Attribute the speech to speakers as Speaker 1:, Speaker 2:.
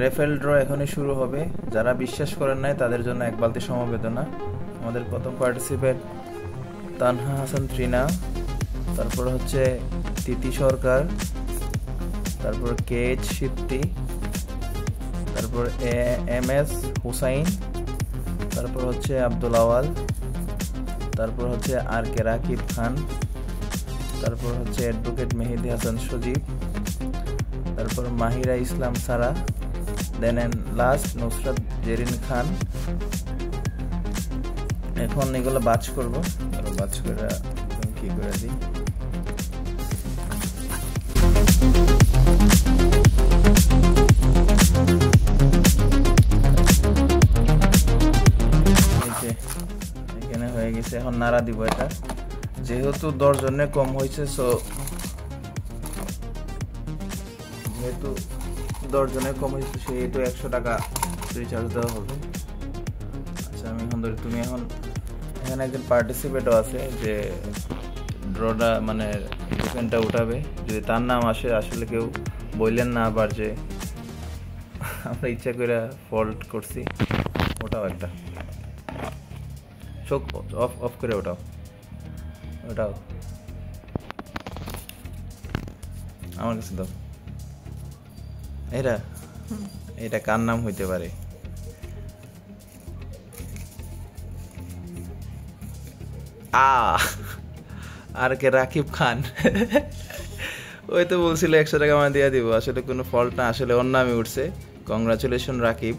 Speaker 1: Raffle draw এখনই শুরু হবে। যারা বিশ্বাস করেন নাই তাদের জন্য এক বালতি সমবেদনা। আমাদের প্রথম পার্টিসিপেট তানহা হাসান ত্রিনা, তারপর হচ্ছে তিতি সরকার, তারপর কে এইচ সিপ্তি, তারপর এম এস হুসাইন, তারপর হচ্ছে আব্দুল আওয়াল, তারপর হচ্ছে আর কে রাকিব খান, তারপর হচ্ছে অ্যাডভোকেট মেহেদি হাসান সজীব, তারপর মাহিরা ইসলাম সারা, দেন এন্ড লাস্ট নুসরাত জেরিন খান। এখন এগুলো বাজ করবো, বাজ করে কি করে দিই। এখানে হয়ে গেছে, এখন নাড়া দিব এটা। যেহেতু 10 জনের কম হয়েছে, সো যেহেতু 10 জনের কম হয়েছে সেহেতু 100 টাকা রিচার্জ দেওয়া হবে। আচ্ছা, আমি এখন ধরি, তুমি এখন এখানে একজন পার্টিসিপেটও আছে যে ড্রটা মানে টোকেনটা উঠাবে। যদি তার নাম আসে, আসলে কেউ বললেন না আবার যে আমরা ইচ্ছা করে ফল্ট করছি। ওটাও একটা চোখ অফ অফ করে ওটাও ওটাও আমার কাছে দাও। এটা কার নাম হইতে পারে? আর কে রাকিব খান। ওই তো বলছিল 100 টাকা আমার দিয়ে দিব, আসলে কোনো ফল্ট না, আসলে ওর নামই উঠছে। কংগ্রাচুলেশন রাকিব।